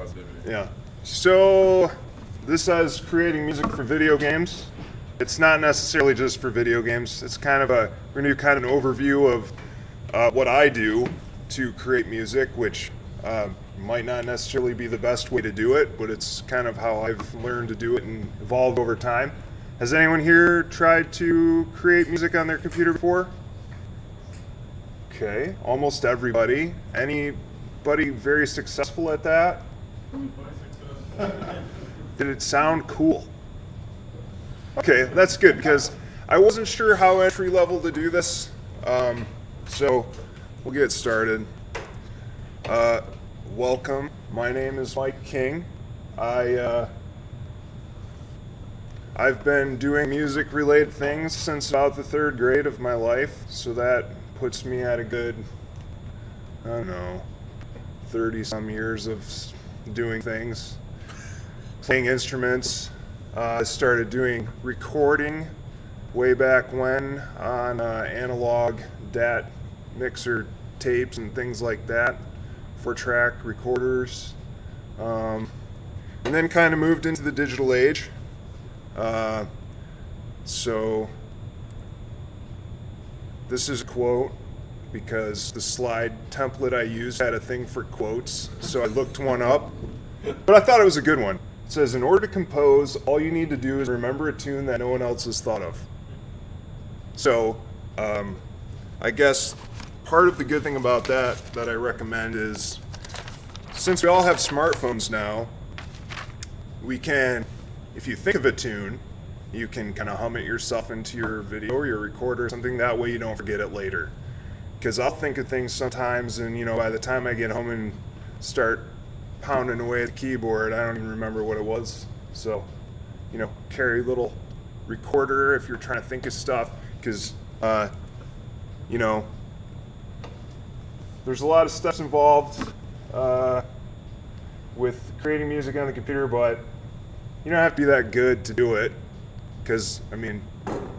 positivity. Yeah. So this says creating music for video games. It's not necessarily just for video games. It's kind of we're gonna do kind of an overview of what I do to create music, which might not necessarily be the best way to do it, but it's kind of how I've learned to do it and evolved over time. Has anyone here tried to create music on their computer before? Okay, almost everybody. Anybody very successful at that? Did it sound cool? Okay, that's good because I wasn't sure how entry level to do this. So we'll get started. Welcome. My name is Mike King. I've been doing music related things since about the 3rd grade of my life, so that puts me at a good, I don't know, 30 some years of doing things, playing instruments. I started doing recording way back when on analog DAT mixer tapes and things like that, 4-track recorders, and then kind of moved into the digital age. So this is a quote because the slide template I used had a thing for quotes, so I looked one up, but I thought it was a good one. It says, in order to compose, all you need to do is remember a tune that no one else has thought of. So I guess part of the good thing about that I recommend is, since we all have smartphones now, we can, if you think of a tune, you can kind of hum it yourself into your video or your recorder or something. That way you don't forget it later. Because I'll think of things sometimes, and by the time I get home and start pounding away at the keyboard, I don't even remember what it was. So, carry a little recorder if you're trying to think of stuff, because there's a lot of steps involved with creating music on the computer, but you don't have to be that good to do it. Because,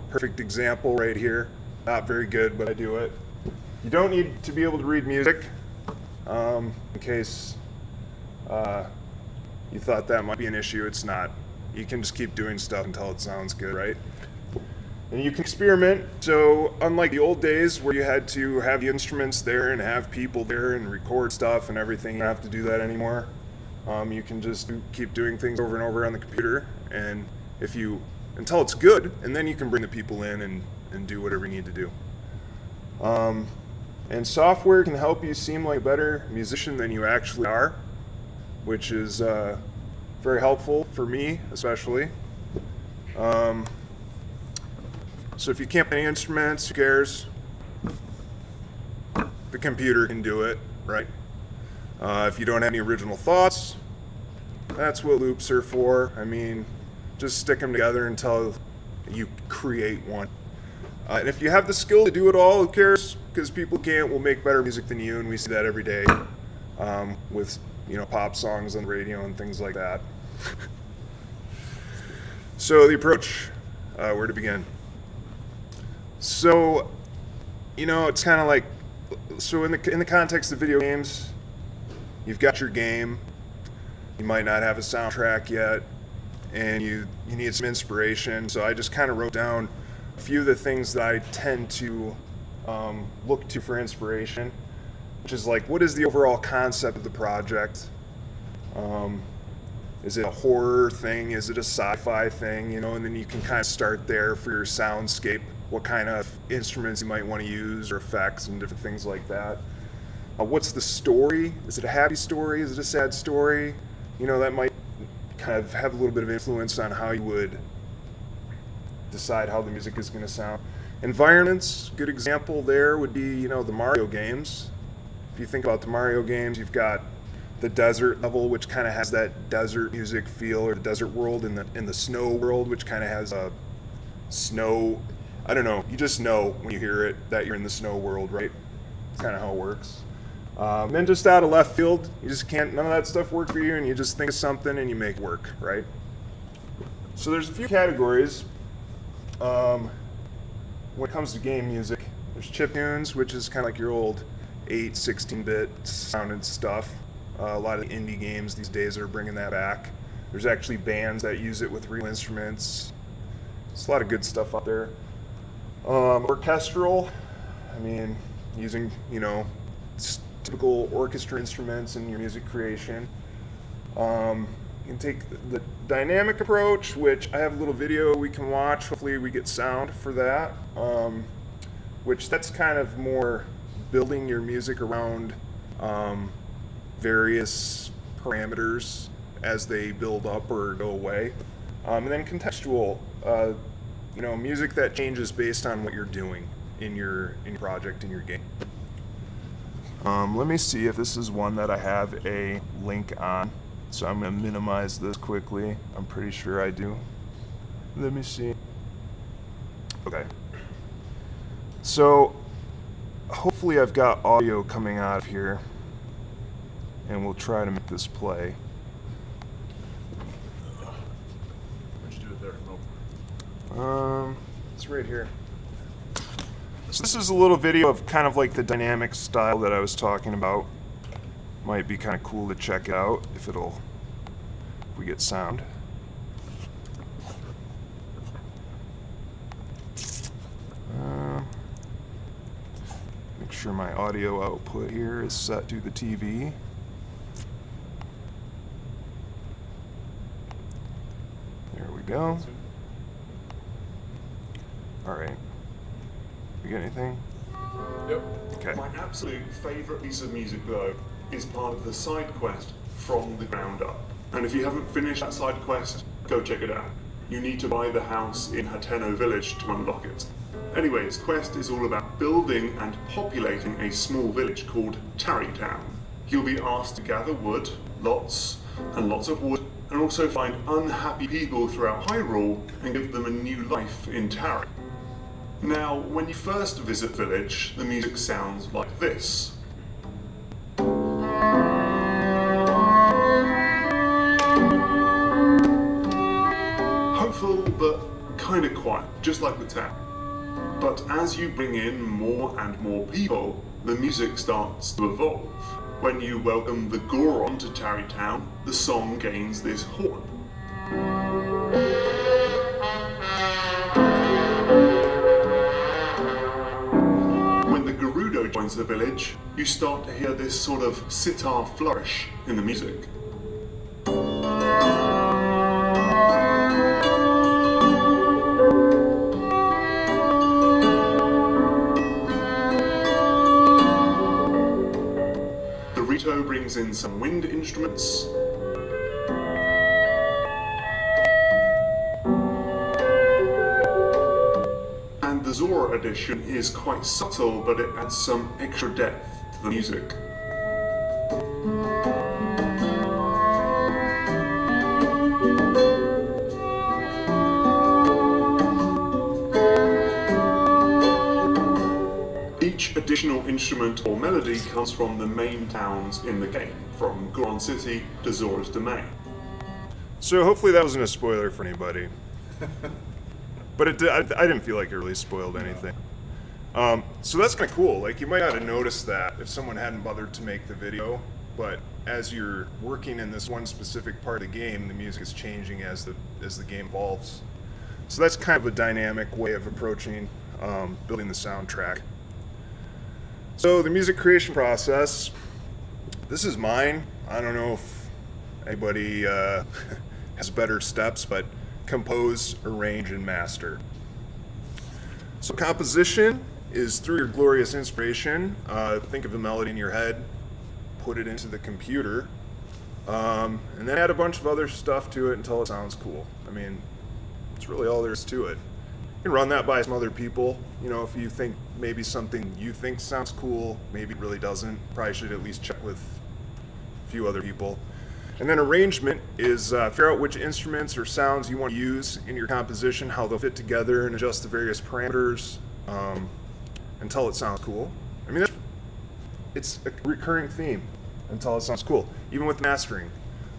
perfect example right here. Not very good, but I do it. You don't need to be able to read music, in case you thought that might be an issue. It's not. You can just keep doing stuff until it sounds good, right? And you can experiment. So unlike the old days where you had to have the instruments there and have people there and record stuff and everything, you don't have to do that anymore. You can just keep doing things over and over on the computer, and until it's good, and then you can bring the people in and do whatever you need to do. And software can help you seem like a better musician than you actually are, which is very helpful for me, especially. So if you can't play instruments, who cares? The computer can do it, right? If you don't have any original thoughts, that's what loops are for. Just stick them together until you create one. And if you have the skill to do it all, who cares? Because people will make better music than you, and we see that every day with pop songs on the radio and things like that. So the approach, where to begin? So, it's kind of like, so in the context of video games, you've got your game. You might not have a soundtrack yet, and you need some inspiration. So I just kind of wrote down a few of the things that I tend to look to for inspiration, which is like, what is the overall concept of the project? Is it a horror thing? Is it a sci-fi thing? And then you can kind of start there for your soundscape, what kind of instruments you might want to use or effects and different things like that. What's the story? Is it a happy story? Is it a sad story? That might kind of have a little bit of influence on how you would decide how the music is going to sound. Environments, good example there would be, the Mario games. If you think about the Mario games, you've got the desert level, which kind of has that desert music feel, or the desert world, in the snow world, which kind of has a snow, I don't know, you just know when you hear it that you're in the snow world, right? That's kind of how it works. Then just out of left field, you just can't, none of that stuff work for you, and you just think of something and you make it work, right? So there's a few categories when it comes to game music. There's chiptunes, which is kind of like your old 8, 16-bit sounded stuff. A lot of the indie games these days are bringing that back. There's actually bands that use it with real instruments. There's a lot of good stuff out there. Orchestral, I mean, using, typical orchestra instruments in your music creation. You can take the dynamic approach, which I have a little video we can watch. Hopefully we get sound for that. Which that's kind of more building your music around various parameters as they build up or go away. And then contextual, music that changes based on what you're doing in your project, in your game. Let me see if this is one that I have a link on. So I'm going to minimize this quickly. I'm pretty sure I do. Let me see. Okay. So hopefully I've got audio coming out of here, and we'll try to make this play. Where'd you do it there? It's right here. So this is a little video of kind of like the dynamic style that I was talking about. Might be kind of cool to check out if we get sound. Make sure my audio output here is set to the TV. There we go. All right. You get anything? Yep. Okay. My absolute favourite piece of music, though, is part of the side quest From the Ground Up. And if you haven't finished that side quest, go check it out. You need to buy the house in Hateno Village to unlock it. Anyways, quest is all about building and populating a small village called Tarrytown. You'll be asked to gather wood, lots and lots of wood, and also find unhappy people throughout Hyrule and give them a new life in Tarry. Now, when you first visit the village, the music sounds like this. Hopeful, but kind of quiet, just like the town. But as you bring in more and more people, the music starts to evolve. When you welcome the Goron to Tarrytown, the song gains this horn. When the Gerudo joins the village, you start to hear this sort of sitar flourish in the music. Brings in some wind instruments. And the Zora edition is quite subtle, but it adds some extra depth to the music. Each additional instrument or melody comes from the main towns in the game, from Goron City to Zora's Domain. So hopefully that wasn't a spoiler for anybody. But I didn't feel like it really spoiled anything. So that's kind of cool. Like, you might not have noticed that if someone hadn't bothered to make the video, but as you're working in this one specific part of the game, the music is changing as the game evolves. So that's kind of a dynamic way of approaching building the soundtrack. So the music creation process, this is mine. I don't know if anybody has better steps, but compose, arrange, and master. So composition is through your glorious inspiration. Think of the melody in your head, put it into the computer, and then add a bunch of other stuff to it until it sounds cool. I mean, it's really all there is to it. You can run that by some other people. If you think maybe something you think sounds cool, maybe it really doesn't, probably should at least check with a few other people. And then arrangement is figure out which instruments or sounds you want to use in your composition, how they'll fit together, and adjust the various parameters until it sounds cool. I mean, it's a recurring theme until it sounds cool. Even with mastering,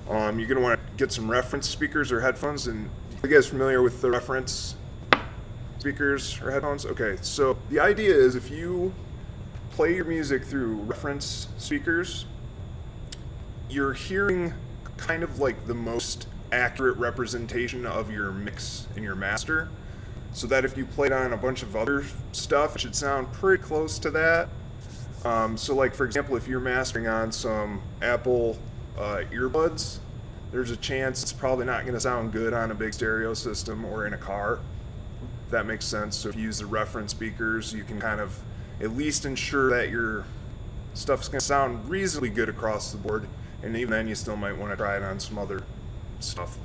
you're going to want to get some reference speakers or headphones. And are you guys familiar with the reference speakers or headphones? Okay, so the idea is if you play your music through reference speakers, you're hearing kind of like the most accurate representation of your mix and your master, so that if you played on a bunch of other stuff, it should sound pretty close to that. So like, for example, if you're mastering on some Apple earbuds, there's a chance it's probably not going to sound good on a big stereo system or in a car, if that makes sense. So if you use the reference speakers, you can kind of at least ensure that your stuff's going to sound reasonably good across the board, and even then you still might want to try it on some other stuff.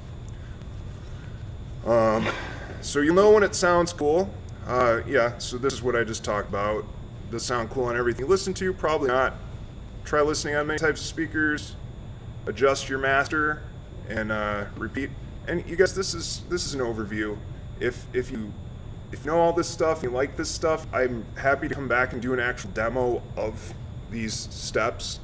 So you'll know when it sounds cool. Yeah, so this is what I just talked about. Does it sound cool on everything you listen to? Probably not. Try listening on many types of speakers, adjust your master, and repeat. And you guys, this is an overview. If you know all this stuff, you like this stuff, I'm happy to come back and do an actual demo of these steps.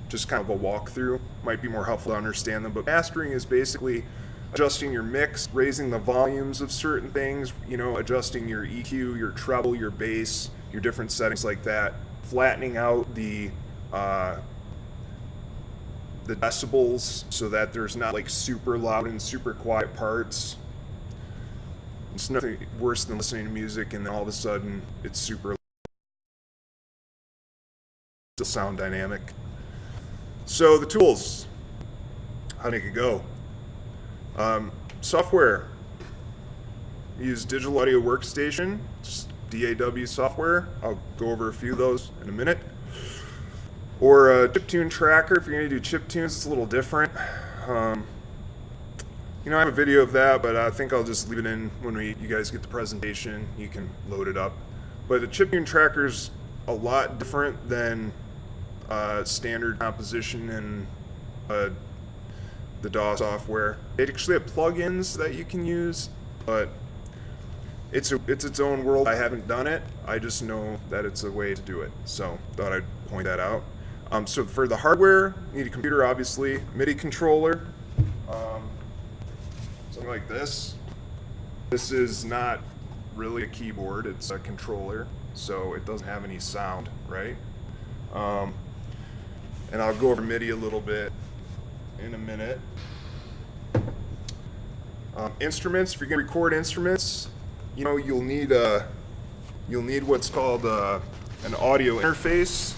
Just kind of a walkthrough. Might be more helpful to understand them. But mastering is basically adjusting your mix, raising the volumes of certain things, adjusting your EQ, your treble, your bass, your different settings like that, flattening out the decibels so that there's not like super loud and super quiet parts. It's nothing worse than listening to music and then all of a sudden it's super sound dynamic. So the tools, how to make it go. Software. Use Digital Audio Workstation, just DAW software. I'll go over a few of those in a minute. Or a chiptune tracker. If you're going to do chiptunes, it's a little different. I have a video of that, but I think I'll just leave it in when you guys get the presentation. You can load it up. But the chiptune tracker's a lot different than standard composition and the DAW software. They actually have plugins that you can use, but it's its own world. I haven't done it. I just know that it's a way to do it. So thought I'd point that out. So for the hardware, you need a computer, obviously, MIDI controller, something like this. This is not really a keyboard, it's a controller, so it doesn't have any sound, right? And I'll go over MIDI a little bit in a minute. Instruments, if you're going to record instruments, you'll need what's called an audio interface,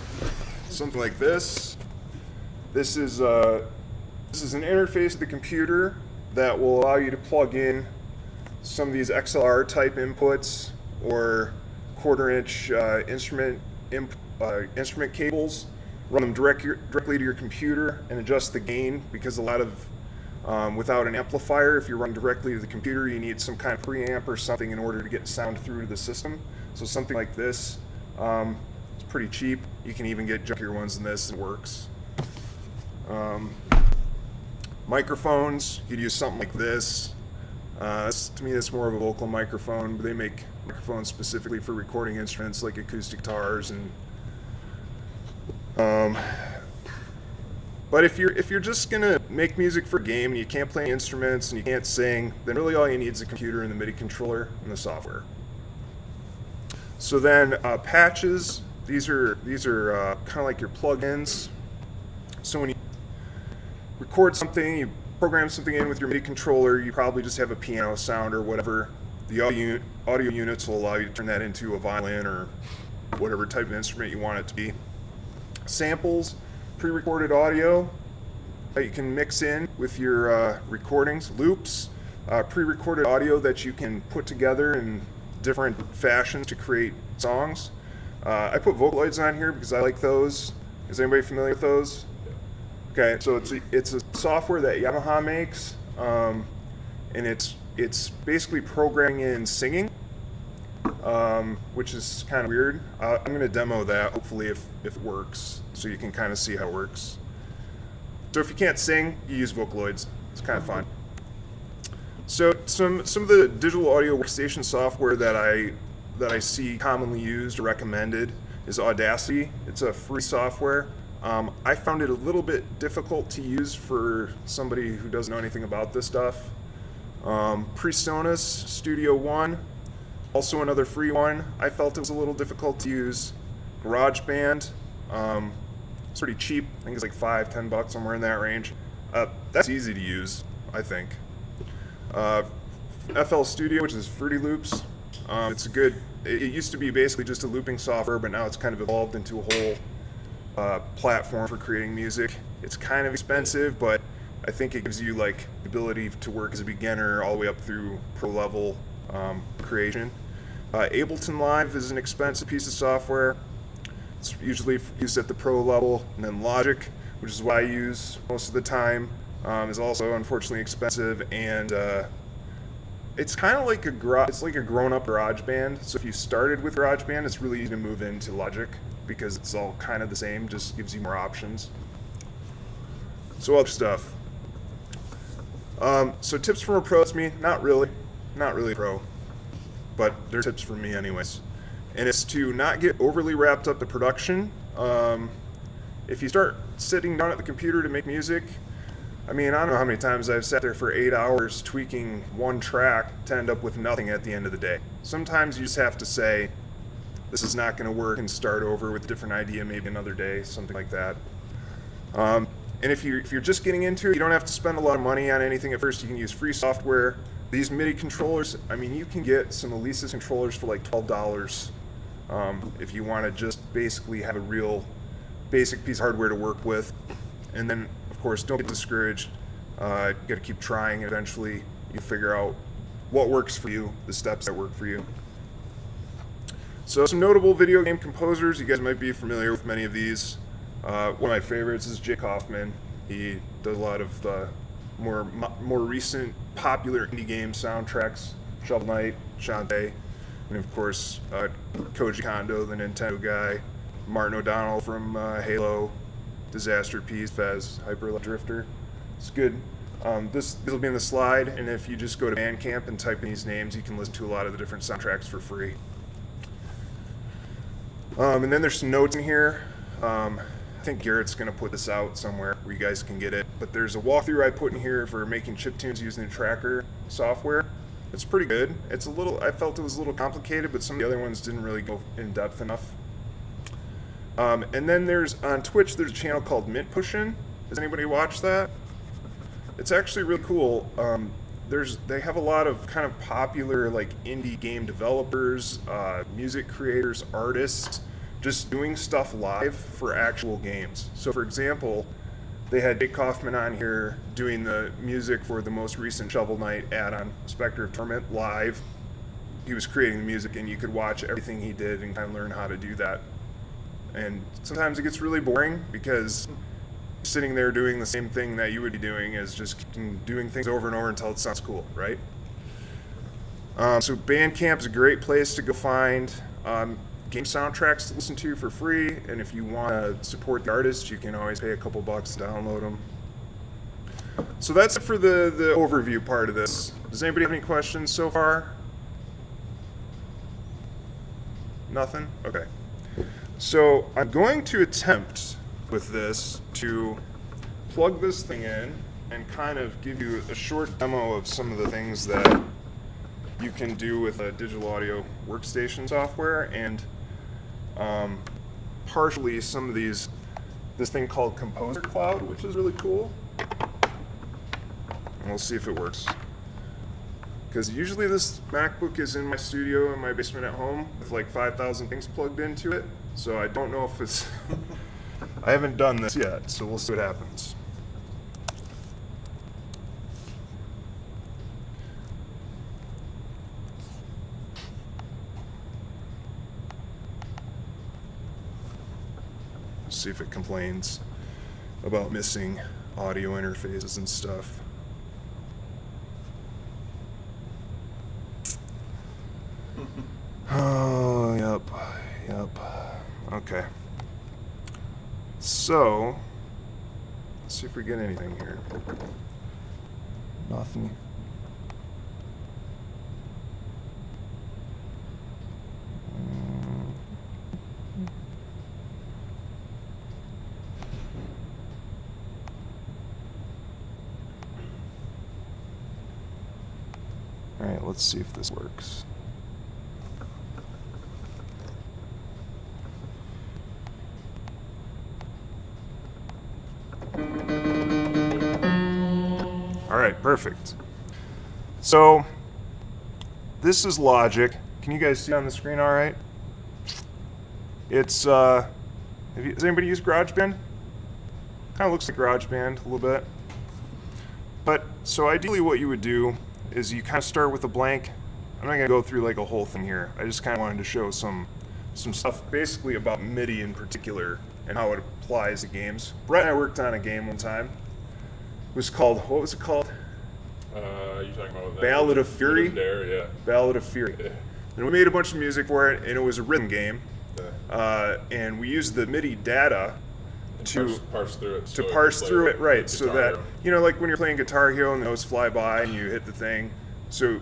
something like this. This is an interface to the computer that will allow you to plug in some of these XLR type inputs or quarter-inch instrument cables. Run them directly to your computer and adjust the gain, because a lot of without an amplifier, if you're running directly to the computer, you need some kind of preamp or something in order to get sound through to the system. So something like this, it's pretty cheap. You can even get junkier ones than this, and it works. Microphones, you could use something like this. To me, that's more of a vocal microphone, but they make microphones specifically for recording instruments like acoustic guitars and. But if you're just gonna make music for a game and you can't play instruments and you can't sing, then really all you need is a computer and the MIDI controller and the software. So then patches. These are kind of like your plugins. So when you record something, you program something in with your MIDI controller, you probably just have a piano sound or whatever. The audio units will allow you to turn that into a violin or whatever type of instrument you want it to be. Samples, pre-recorded audio that you can mix in with your recordings. Loops, pre-recorded audio that you can put together in different fashions to create songs. I put Vocaloids on here because I like those. Is anybody familiar with those? Okay, so it's a software that Yamaha makes, and it's basically programming in singing, which is kind of weird. I'm going to demo that, hopefully, if it works, so you can kind of see how it works. So if you can't sing, you use Vocaloids. It's kind of fun. So some of the digital audio workstation software that I see commonly used or recommended is Audacity. It's a free software. I found it a little bit difficult to use for somebody who doesn't know anything about this stuff. PreSonus Studio One, also another free one. I felt it was a little difficult to use. GarageBand, It's pretty cheap. I think it's like $5-10, somewhere in that range. That's easy to use, I think. FL Studio, which is Fruity Loops. It's a good. It used to be basically just a looping software, but now it's kind of evolved into a whole platform for creating music. It's kind of expensive, but I think it gives you like the ability to work as a beginner all the way up through pro level creation. Ableton Live is an expensive piece of software. It's usually used at the pro level, and then Logic, which is what I use most of the time, is also unfortunately expensive, and it's kind of like it's like a grown-up GarageBand. So if you started with GarageBand, it's really easy to move into Logic because it's all kind of the same, just gives you more options. So other stuff. So tips from a pro, it's me, not really pro, but they're tips from me anyways. And it's to not get overly wrapped up in production. If you start sitting down at the computer to make music, I mean, I don't know how many times I've sat there for 8 hours tweaking one track to end up with nothing at the end of the day. Sometimes you just have to say, this is not going to work, and start over with a different idea maybe another day, something like that. And if you're just getting into it, you don't have to spend a lot of money on anything at first. You can use free software. These MIDI controllers, I mean, you can get some Alesis controllers for like $12 if you want to just basically have a real basic piece of hardware to work with. And then, of course, don't get discouraged. You got to keep trying, and eventually you figure out what works for you, the steps that work for you. So some notable video game composers, you guys might be familiar with many of these. One of my favorites is Jake Hoffman. He does a lot of the more recent popular indie game soundtracks, Shovel Knight, Shantae, and of course Koji Kondo, the Nintendo guy, Martin O'Donnell from Halo, Disaster Peas, Fez, Hyper Light Drifter. It's good. This will be in the slide, and if you just go to Bandcamp and type in these names, you can listen to a lot of the different soundtracks for free. And then there's some notes in here. I think Garrett's going to put this out somewhere where you guys can get it. But there's a walkthrough I put in here for making chiptunes using the Tracker software. It's pretty good. It's a little, I felt it was a little complicated, but some of the other ones didn't really go in depth enough. And then on Twitch, there's a channel called Mint Pushin'. Has anybody watched that? It's actually really cool. They have a lot of kind of popular like indie game developers, music creators, artists, just doing stuff live for actual games. So for example, they had Jake Kaufman on here doing the music for the most recent Shovel Knight add-on, Spectre of Torment, live. He was creating the music, and you could watch everything he did and kind of learn how to do that. And sometimes it gets really boring because sitting there doing the same thing that you would be doing is just doing things over and over until it sounds cool, right? So Bandcamp is a great place to go find game soundtracks to listen to for free, and if you want to support the artist, you can always pay a couple bucks to download them. So that's it for the overview part of this. Does anybody have any questions so far? Nothing? Okay. So I'm going to attempt with this to plug this thing in and kind of give you a short demo of some of the things that you can do with a digital audio workstation software, and partially some of this thing called Composer Cloud, which is really cool. And we'll see if it works. Because usually this MacBook is in my studio in my basement at home with like 5,000 things plugged into it. So I don't know if it's, I haven't done this yet, so we'll see what happens. See if it complains about missing audio interfaces and stuff. Oh, yep. Okay. So, let's see if we get anything here. Nothing. Alright, let's see if this works. Perfect. So this is Logic. Can you guys see on the screen all right? It's, has anybody used GarageBand? Kind of looks like GarageBand a little bit. But, so ideally what you would do is you kind of start with a blank. I'm not going to go through like a whole thing here. I just kind of wanted to show some stuff basically about MIDI in particular and how it applies to games. Brett and I worked on a game one time. It was called, what was it called? You talking about that? Ballad of Fury? Legendary, yeah. Ballad of Fury. Yeah. And we made a bunch of music for it, and it was a rhythm game. And we used the MIDI data to parse through it. to so parse play through with it, right? So Guitar that, Hero. you know, like when you're playing Guitar Hero and the notes fly by and you hit the thing. So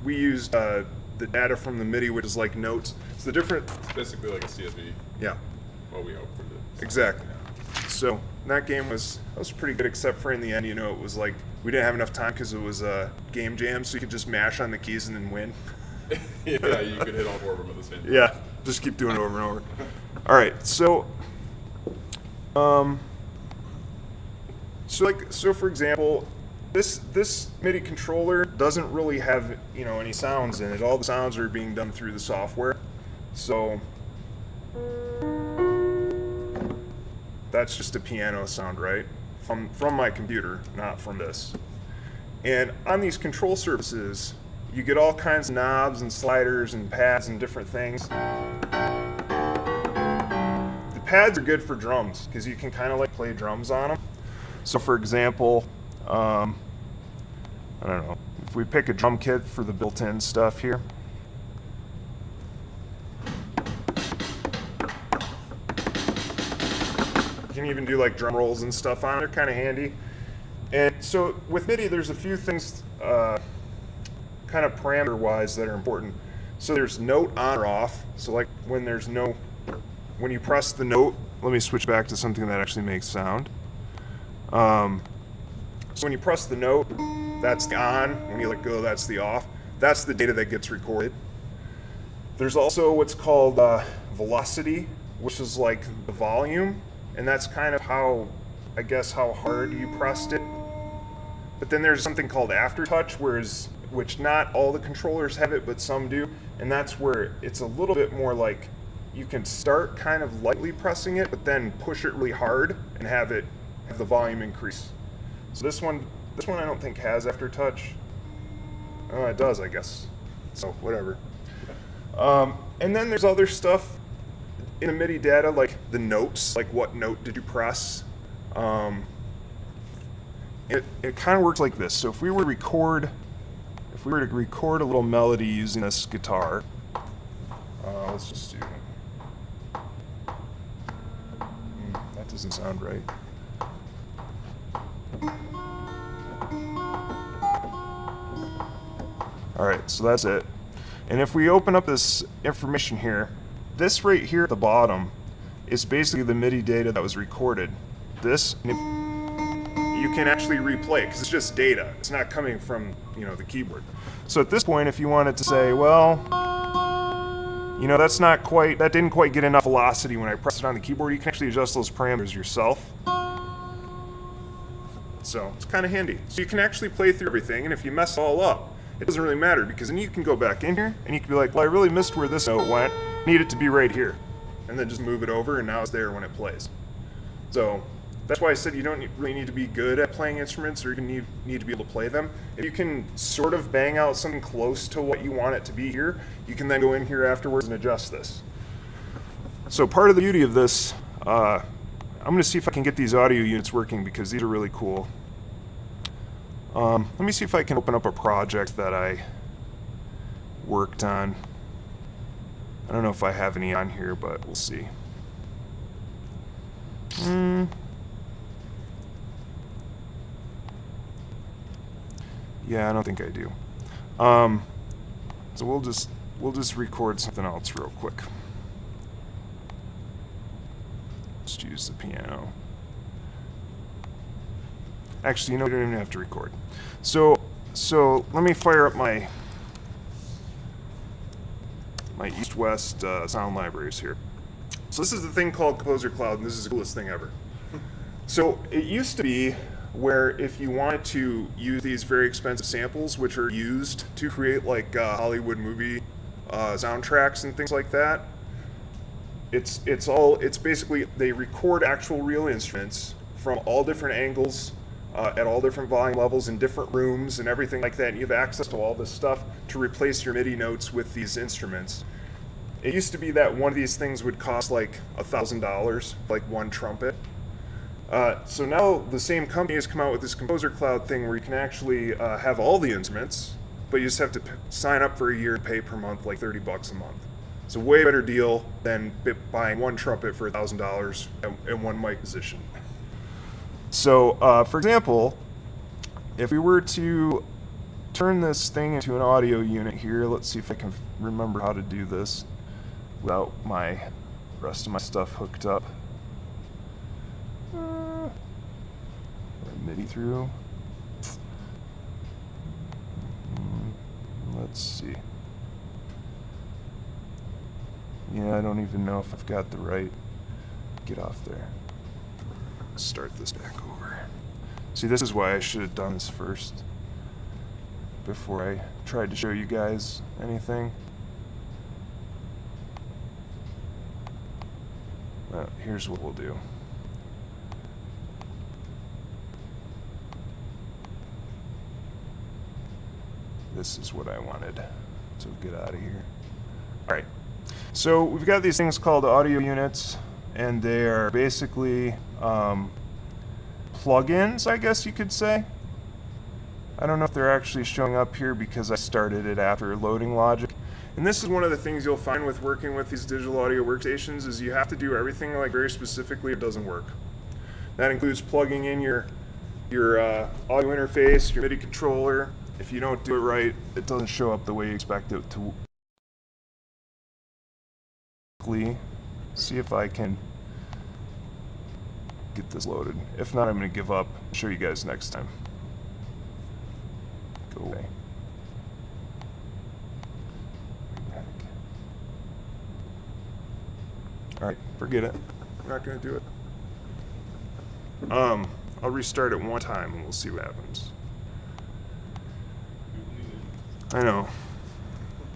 we used the data from the MIDI, which is like notes. It's the different, It's basically like a CSV. yeah, What we hope for the. exactly. So that game was pretty good, except for in the end, you know, it was like we didn't have enough time because it was a game jam, so you could just mash on the keys and then win. Yeah, you could hit all four of them at the same time. Yeah, just keep doing it over and over. All right, so, so for example, this MIDI controller doesn't really have, you know, any sounds in it. All the sounds are being done through the software. So that's just a piano sound, right? From my computer, not from this. And on these control surfaces, you get all kinds of knobs and sliders and pads and different things. The pads are good for drums because you can kind of like play drums on them. So for example, I don't know, if we pick a drum kit for the built-in stuff here. You can even do like drum rolls and stuff on it. They're kind of handy. And so with MIDI, there's a few things kind of parameter-wise that are important. So there's note on or off. So like when you press the note, let me switch back to something that actually makes sound. So when you press the note, that's the on. When you let go, that's the off. That's the data that gets recorded. There's also what's called velocity, which is like the volume. And that's kind of how, I guess, how hard you pressed it. But then there's something called aftertouch, which not all the controllers have it, but some do. And that's where it's a little bit more like you can start kind of lightly pressing it, but then push it really hard and have the volume increase. So this one I don't think has aftertouch. Oh, it does, I guess. So whatever. And then there's other stuff in the MIDI data, like the notes, like what note did you press? It kind of works like this. So if we were to record a little melody using this guitar, let's just do. That doesn't sound right. All right, so that's it. And if we open up this information here, this right here at the bottom is basically the MIDI data that was recorded. This, and you can actually replay it because it's just data. It's not coming from, you know, the keyboard. So at this point, if you wanted to say, well, you know, that didn't quite get enough velocity when I pressed it on the keyboard, you can actually adjust those parameters yourself. So it's kind of handy. So you can actually play through everything, and if you mess it all up, it doesn't really matter because then you can go back in here and you can be like, well, I really missed where this note went. Need it to be right here. And then just move it over and now it's there when it plays. So that's why I said you don't really need to be good at playing instruments or even need to be able to play them. If you can sort of bang out something close to what you want it to be here, you can then go in here afterwards and adjust this. So part of the beauty of this, I'm going to see if I can get these audio units working because these are really cool. Let me see if I can open up a project that I worked on. I don't know if I have any on here, but we'll see. Yeah, I don't think I do. So we'll just record something else real quick. Just use the piano. Actually, you know, we don't even have to record. So let me fire up my East-West sound libraries here. So this is the thing called Composer Cloud, and this is the coolest thing ever. So it used to be where if you wanted to use these very expensive samples, which are used to create like Hollywood movie soundtracks and things like that, it's basically they record actual real instruments from all different angles, at all different volume levels in different rooms and everything like that, and you have access to all this stuff to replace your MIDI notes with these instruments. It used to be that one of these things would cost like $1,000, like one trumpet. So now the same company has come out with this Composer Cloud thing where you can actually have all the instruments, but you just have to sign up for a year and pay per month like $30 a month. It's a way better deal than buying one trumpet for $1,000 and one mic position. So, for example, if we were to turn this thing into an audio unit here, let's see if I can remember how to do this without my rest of my stuff hooked up. MIDI through. Let's see. Yeah, I don't even know if I've got the right. Get off there. Start this back over. See, this is why I should have done this first before I tried to show you guys anything. Well, here's what we'll do. This is what I wanted. So get out of here. All right. So we've got these things called audio units, and they are basically plugins, I guess you could say. I don't know if they're actually showing up here because I started it after loading Logic. And this is one of the things you'll find with working with these digital audio workstations is you have to do everything like very specifically or it doesn't work. That includes plugging in your audio interface, your MIDI controller. If you don't do it right, it doesn't show up the way you expect it to. See if I can get this loaded. If not, I'm going to give up. I'll show you guys next time. Go away. Alright, forget it. I'm not going to do it. I'll restart it one time and we'll see what happens. I know.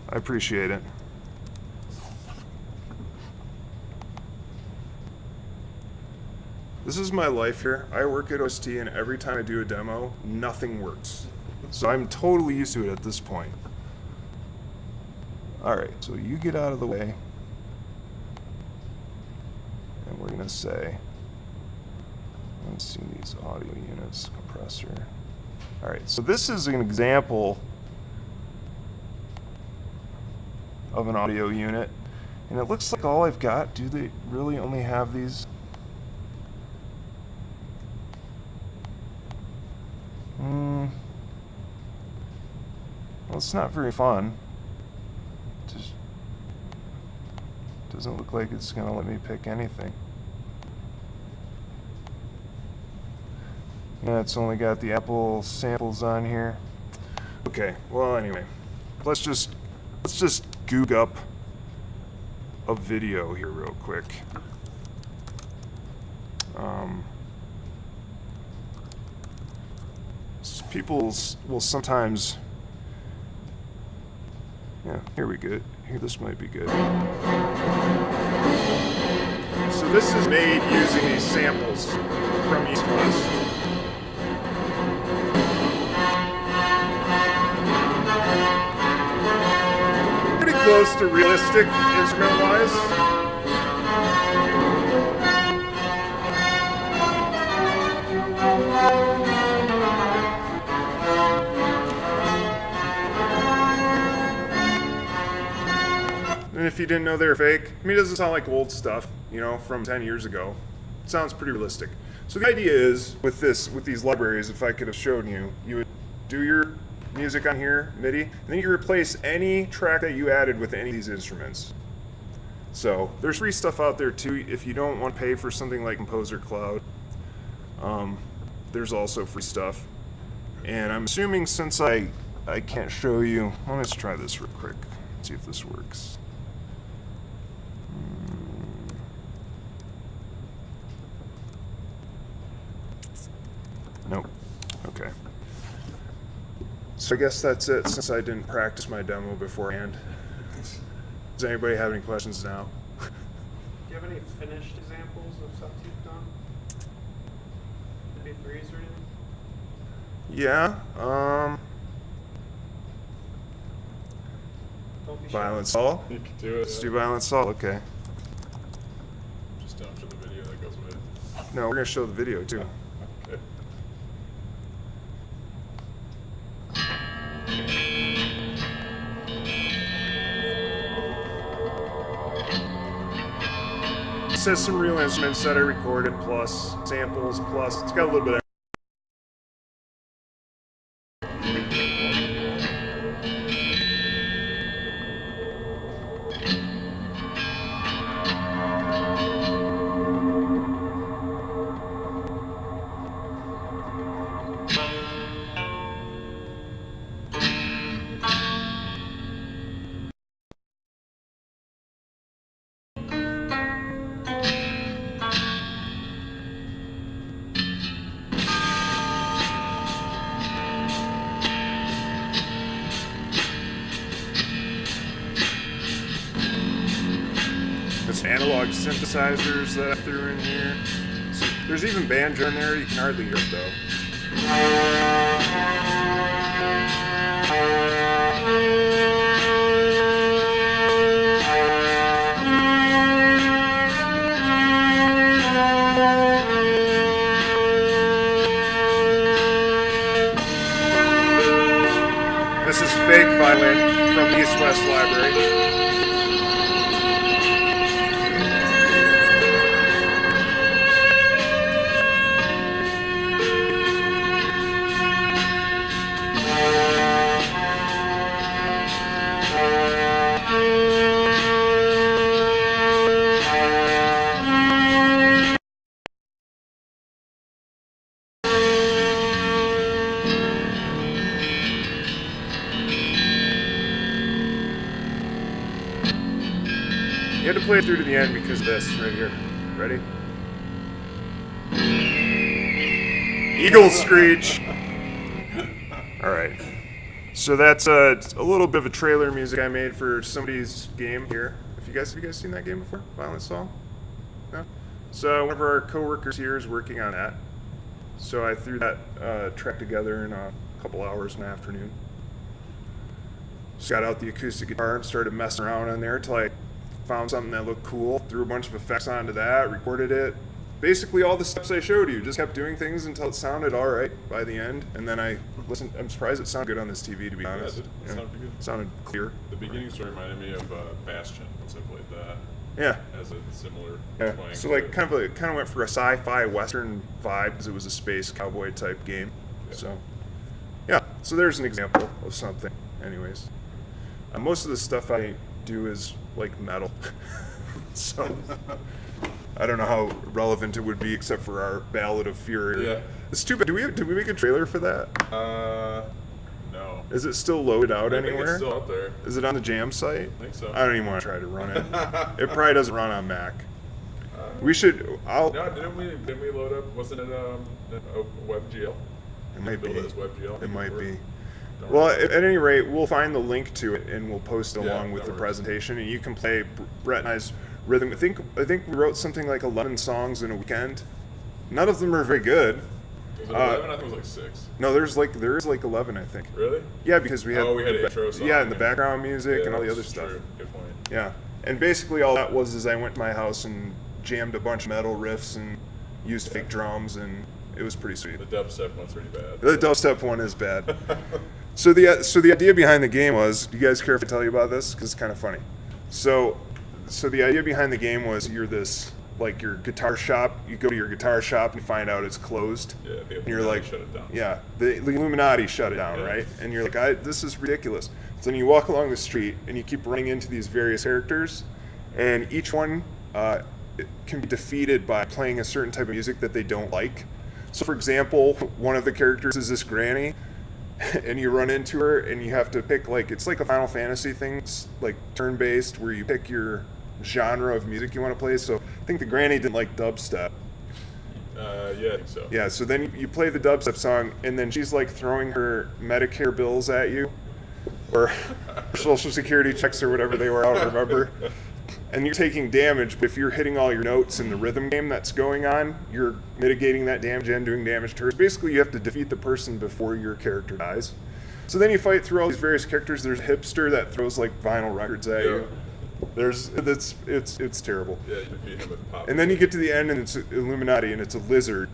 I appreciate it. This is my life here. I work at OST and every time I do a demo, nothing works. So I'm totally used to it at this point. Alright, so you get out of the way. And we're going to say, let's see these audio units, compressor. Alright, so this is an example of an audio unit. And it looks like all I've got, do they really only have these? Well, it's not very fun. Just doesn't look like it's gonna let me pick anything. Yeah, it's only got the Apple samples on here. Okay, well anyway, let's just goog up a video here real quick. People will sometimes, yeah, here we go. Here, this might be good. So this is made using these samples from East West. Pretty close to realistic instrument-wise. And if you didn't know they were fake, I mean, it doesn't sound like old stuff, you know, from 10 years ago. It sounds pretty realistic. So the idea is, with these libraries, if I could have shown you, you would do your music on here, MIDI, and then you replace any track that you added with any of these instruments. So there's free stuff out there too. If you don't want to pay for something like Composer Cloud, there's also free stuff. And I'm assuming since I can't show you, let's try this real quick, see if this works. Nope. So I guess that's it, since I didn't practice my demo beforehand. Does anybody have any questions now? Do you have any finished examples of stuff you've done? MP3s or anything? Yeah. Don't be shy. Violent Soul. You can do it. Let's do Violent Soul. Okay. Just don't show the video that goes with it. No, we're gonna show the video too. Okay. It says some real instruments that I recorded, plus samples, plus it's got a little bit of. There's analog synthesizers that I threw in here. So there's even banjo in there. You can hardly hear it though. This is fake violin from the East West Library. You had to play it through to the end because of this right here. Ready? Eagle screech. All right. So that's a little bit of a trailer music I made for somebody's game here. Have you guys seen that game before? Violent Soul? No. So one of our coworkers here is working on that. So I threw that track together in a couple hours in the afternoon. Just got out the acoustic guitar and started messing around on there till I found something that looked cool, threw a bunch of effects onto that, recorded it. Basically all the steps I showed you, just kept doing things until it sounded all right by the end. And then I listened. I'm surprised it sounded good on this TV, to be honest. it sounded pretty good. Sounded clear. The beginning sort of reminded me of Bastion once I played that. Yeah. Has a similar Yeah. twang. So like kind of went for a sci-fi western vibe because it was a space cowboy type game. Yeah. So yeah. So there's an example of something. Anyways, most of the stuff I do is like metal. So I don't know how relevant it would be except for our Ballad of Fury. Yeah. It's too bad. Did we make a trailer for that? No. Is it still loaded out I think anywhere? it's still out there. Is it on the Jam site? I think so. I don't even want to try to run it. It probably doesn't run on Mac. We should. No, didn't we load up? Wasn't it a WebGL? It might be. Build it as WebGL. It might be. Don't Well, worry. at any rate, we'll find the link to it and we'll post it Yeah, along with that the works. presentation, and you can play Brett and I's rhythm. I think we wrote something like 11 songs in a weekend. None of them are very good. Was it 11? I think it was like 6. No, there is like 11, I think. Really? Yeah, because we had Oh, we had an intro song. yeah, and the background music Yeah, and all the that's other stuff. True. Good point. Yeah, and basically all that was is I went to my house and jammed a bunch of metal riffs and used fake drums, and it was pretty sweet. The dubstep one's pretty bad. The dubstep one is bad. So the idea behind the game was, do you guys care if I tell you about this? Because it's kind of funny. So the idea behind the game was you're this, like your guitar shop, you go to your guitar shop and you find out it's closed. Yeah, the And you're like, shut it down. yeah, the Illuminati shut it down, Yeah. right? And you're like, this is ridiculous. So then you walk along the street and you keep running into these various characters, and each one can be defeated by playing a certain type of music that they don't like. So for example, one of the characters is this granny, and you run into her and you have to pick, like, it's like a Final Fantasy thing, it's like turn-based, where you pick your genre of music you want to play. So I think the granny didn't like dubstep. Yeah, I think so. Yeah, so then you play the dubstep song, and then she's like throwing her Medicare bills at you, or Social Security checks or whatever they were, I don't remember. And you're taking damage, but if you're hitting all your notes in the rhythm game that's going on, you're mitigating that damage and doing damage to her. Basically, you have to defeat the person before your character dies. So then you fight through all these various characters. There's a hipster that throws like vinyl records at you. It's terrible. Yeah, you defeat him with pop. And then you get to the end, and it's Illuminati, and it's a lizard,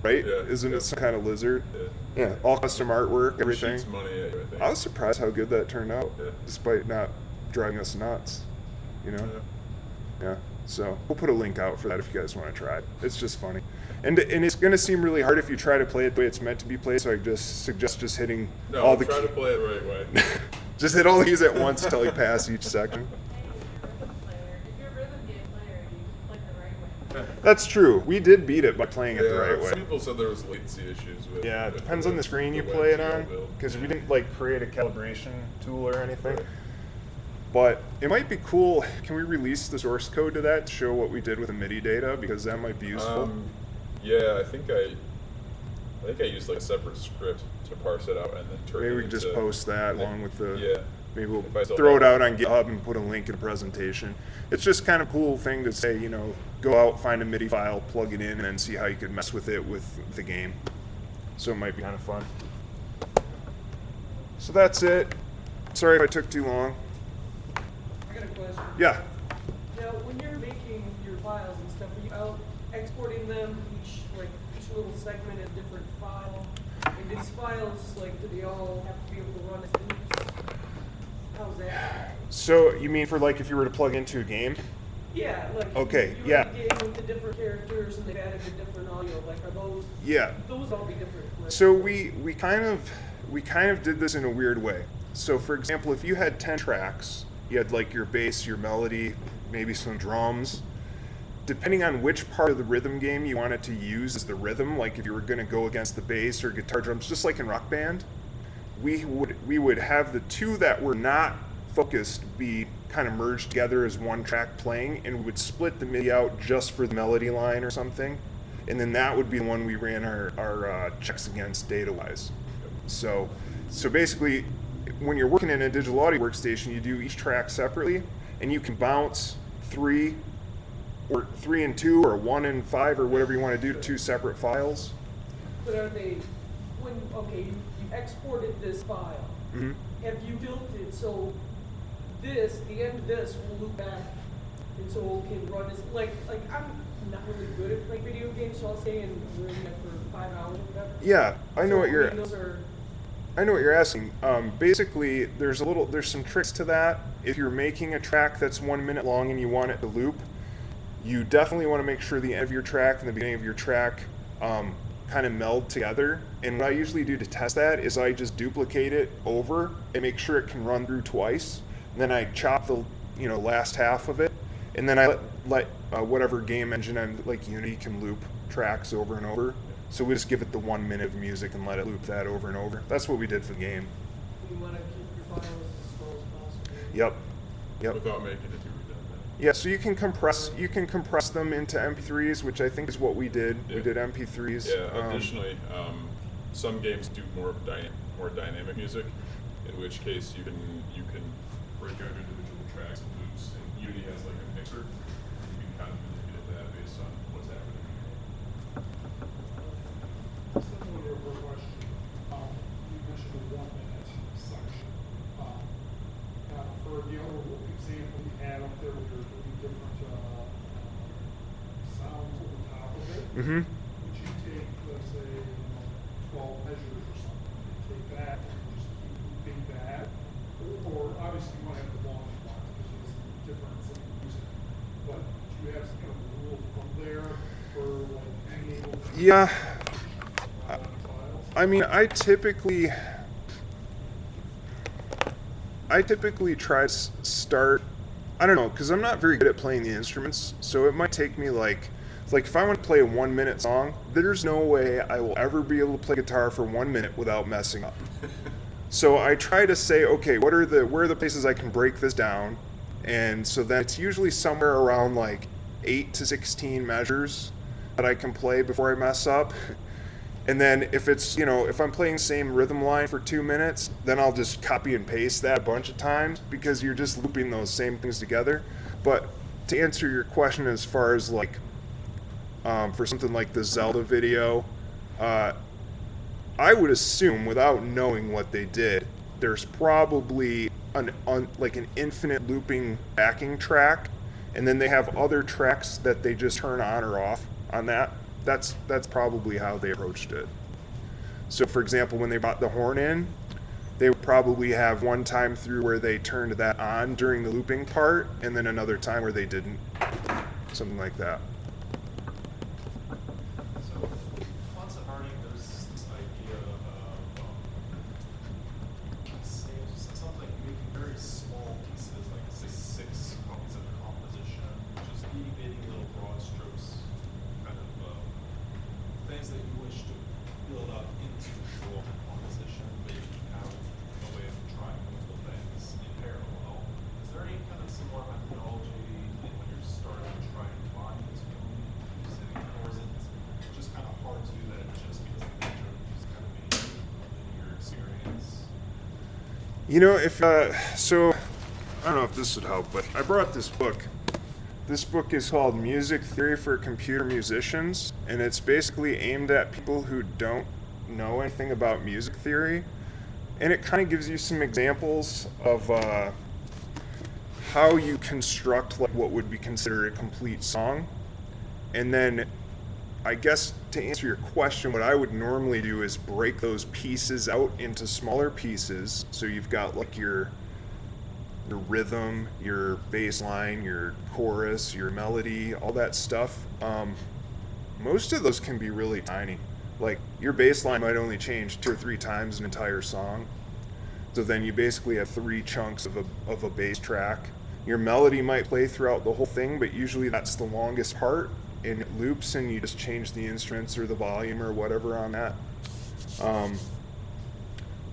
right? Yeah, Isn't yeah. it some kind of lizard? Yeah. Yeah, all custom artwork, He everything. shoots money at you, I think. I was surprised how good that turned out, Yeah. despite not driving us nuts. You know? Yeah. Yeah. So we'll put a link out for that if you guys want to try it. It's just funny, and it's going to seem really hard if you try to play it the way it's meant to be played. So I just suggest just hitting No, all the try to play it the right way. just hit all the keys at once until you pass each section. If you're a rhythm game player, you play the right way. That's true. We did beat it by playing it the Yeah, right way. Some people said there was latency issues with. Yeah, it with depends on the screen you play it on, because we didn't like create a calibration tool or anything. Right. But it might be cool. Can we release the source code to that to show what we did with the MIDI data? Because that might be useful. Yeah, I think I used like a separate script to parse it out and then turn Maybe it we can just into- post that along with the. Yeah. Maybe we'll If I still throw it have out on GitHub and put a link in the presentation. It's just kind of a cool thing to say, go out, find a MIDI file, plug it in, and then see how you could mess with it with the game. So it might be kind of fun. So that's it. Sorry if I took too long. I got a question. Yeah. Now, when you're making your files and stuff, are you out exporting them each little segment in a different file? And these files, do they all have to be able to run as loops? How's that? So you mean for if you were to plug into a game? Yeah, Okay, you yeah. have a game with the different characters and they've added a different audio. Are those? Yeah. Those all be different. Right? So we kind of did this in a weird way. So for example, if you had 10 tracks, you had your bass, your melody, maybe some drums. Depending on which part of the rhythm game you wanted to use as the rhythm, like if you were going to go against the bass or guitar drums, just like in Rock Band, we would have the two that were not focused be kind of merged together as one track playing, and we would split the MIDI out just for the melody line or something, and then that would be the one we ran our checks against data-wise. So basically, when you're working in a digital audio workstation, you do each track separately, and you can bounce 3 and 2 or 1 and 5 or whatever you want to do to 2 separate files. But are they, you exported this file, Mm-hmm. have you built it so the end of this will loop back and so it can run as, I'm not really good at playing video games, so I'll stay in the room for 5 hours or whatever. Yeah, I know what you're. Those are, I know what you're asking. Basically, there's some tricks to that. If you're making a track that's 1 minute long and you want it to loop, you definitely want to make sure the end of your track and the beginning of your track kind of meld together. And what I usually do to test that is I just duplicate it over and make sure it can run through twice. And then I chop the last half of it, and then I let whatever game engine I'm Unity can loop tracks over and over. So we just give it the 1 minute of music and let it loop that over and over. That's what we did for the game. you want to keep your files as slow as possible. Yep. Without making it too redundant. Yeah, so you can compress them into MP3s, which I think is what we did. Yeah. We did MP3s. Yeah. Additionally, some games do more dynamic music, in which case you can break out individual tracks and loops. And Unity has a mixer. You can kind of manipulate that based on what's happening. Similar to your question, you mentioned a 1 minute section. For the other example you had up there, where you're doing different sounds over top of it, Mm-hmm. would you take, let's say, 12 measures or something, and take that and just keep looping that? Or obviously you want to have the long one because it's different from music, but do you have some kind of rule from there for being able to? Yeah. Files? I mean, I typically try to start. I don't know, because I'm not very good at playing the instruments, so it might take me if I want to play a 1 minute song, there's no way I will ever be able to play guitar for 1 minute without messing up. So I try to say, okay, where are the places I can break this down? And so then it's usually somewhere around 8 to 16 measures. that I can play before I mess up. And then if it's, if I'm playing same rhythm line for 2 minutes, then I'll just copy and paste that a bunch of times because you're just looping those same things together. But to answer your question as far as like, for something like the Zelda video, I would assume without knowing what they did, there's probably an infinite looping backing track, and then they have other tracks that they just turn on or off on that. That's probably how they approached it. So for example, when they brought the horn in, they would probably have one time through where they turned that on during the looping part, and then another time where they didn't. Something like that. So, concept hardening, there's this idea of something making very small pieces, like say 6 copies of a composition, just itty-bitty little broad strokes, kind of things that you wish to build up into your composition, but you have a way of trying multiple things in parallel. Is there any kind of similar methodology when you're starting to try and find this using, or is it just kind of hard to do that just because the nature of just kind of being in your experience? So I don't know if this would help, but I brought this book. This book is called Music Theory for Computer Musicians, and it's basically aimed at people who don't know anything about music theory. And it kind of gives you some examples of how you construct like what would be considered a complete song. And then I guess to answer your question, what I would normally do is break those pieces out into smaller pieces. So you've got like your rhythm, your bass line, your chorus, your melody, all that stuff. Most of those can be really tiny. Like your bass line might only change 2 or 3 times an entire song. So then you basically have 3 chunks of a bass track. Your melody might play throughout the whole thing, but usually that's the longest part, and it loops, and you just change the instruments or the volume or whatever on that.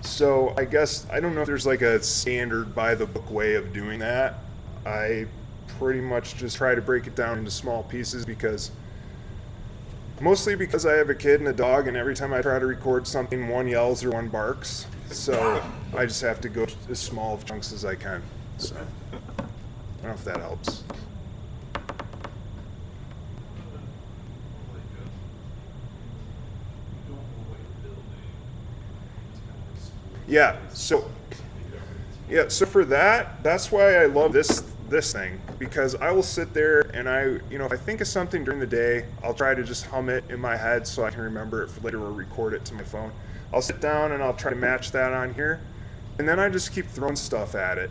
So I guess, I don't know if there's like a standard by the book way of doing that. I pretty much just try to break it down into small pieces mostly because I have a kid and a dog, and every time I try to record something, one yells or one barks. So I just have to go as small of chunks as I can. So I don't know if that helps. So for that, that's why I love this thing, because I will sit there and if I think of something during the day, I'll try to just hum it in my head so I can remember it for later or record it to my phone. I'll sit down and I'll try to match that on here, and then I just keep throwing stuff at it.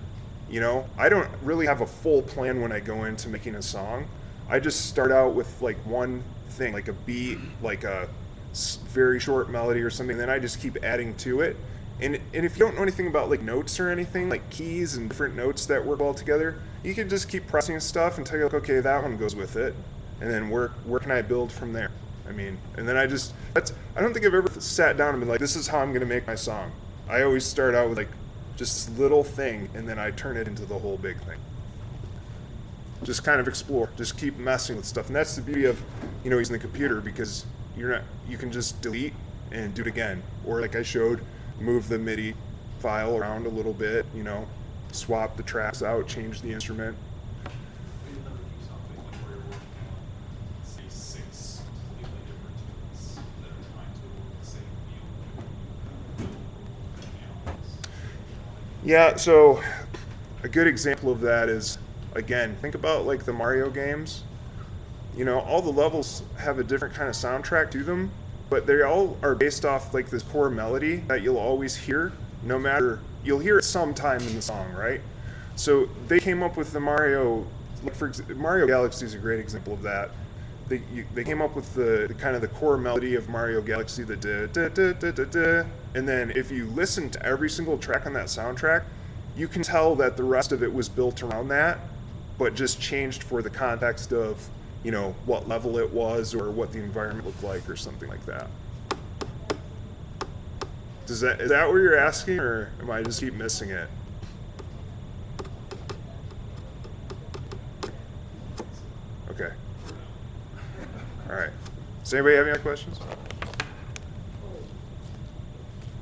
I don't really have a full plan when I go into making a song. I just start out with like one thing, like a beat, like a very short melody or something, then I just keep adding to it. And if you don't know anything about like notes or anything, like keys and different notes that work all together, you can just keep pressing stuff until you're like, okay, that one goes with it. And then where can I build from there? And then I don't think I've ever sat down and been like, this is how I'm going to make my song. I always start out with like just this little thing, and then I turn it into the whole big thing. Just kind of explore, just keep messing with stuff. And that's the beauty of, using the computer, because you can just delete and do it again. Or like I showed, move the MIDI file around a little bit, swap the tracks out, change the instrument. You'll never do something like where you're working on, say, 6 completely different tunes that are trying to evoke the same feel. Yeah, so a good example of that is, again, think about like the Mario games. All the levels have a different kind of soundtrack to them, but they all are based off like this core melody that you'll always hear, you'll hear it sometime in the song, right? So they came up with the Mario Galaxy is a great example of that. They came up with the kind of the core melody of Mario Galaxy, the da da da da da da, and then if you listen to every single track on that soundtrack, you can tell that the rest of it was built around that, but just changed for the context of what level it was or what the environment looked like or something like that. Is that what you're asking, or am I just keep missing it? Okay. All right. Does anybody have any other questions?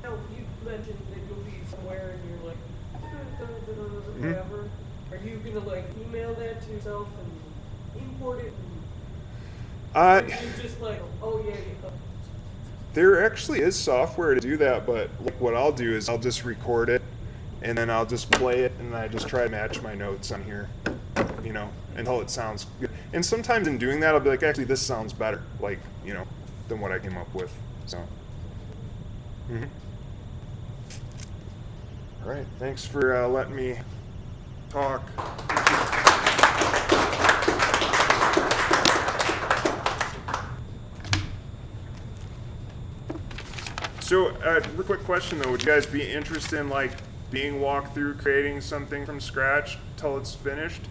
Now, you mentioned that you'll be somewhere and you're like, Mm-hmm. whatever. Are you gonna like email that to yourself and import it? Or you just like, oh yeah, yeah. There actually is software to do that, but like what I'll do is I'll just record it and then I'll just play it and I just try to match my notes on here, you know, until it sounds good. And sometimes in doing that, I'll be like, actually, this sounds better, like, you know, than what I came up with. So, All right, thanks for letting me talk. So, real quick question though, would you guys be interested in like being walked through creating something from scratch till it's finished?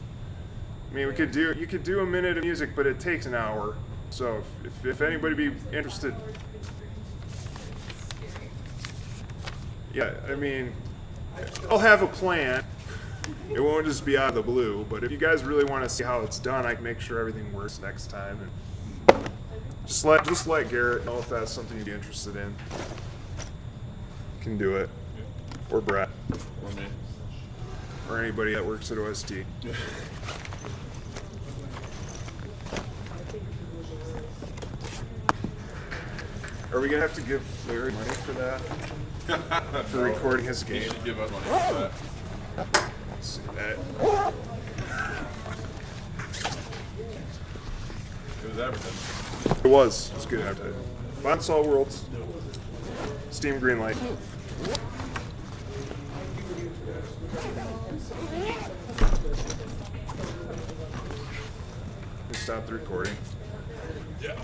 I mean, you could do a minute of music, but it takes an hour. So if anybody be interested, yeah, I mean, I'll have a plan. It won't just be out of the blue, but if you guys really want to see how it's done, I can make sure everything works next time. And just let Garrett know if that's something you'd be interested in. Can do it. Or Brett. Or me. Or anybody that works at OST. Are we gonna have to give Larry money for that? For recording his You game? should give us money for that. Let's see that. It was advertising. It was. It was good advertising. Bonsall Worlds. Steam Greenlight. We stopped the recording. Yeah.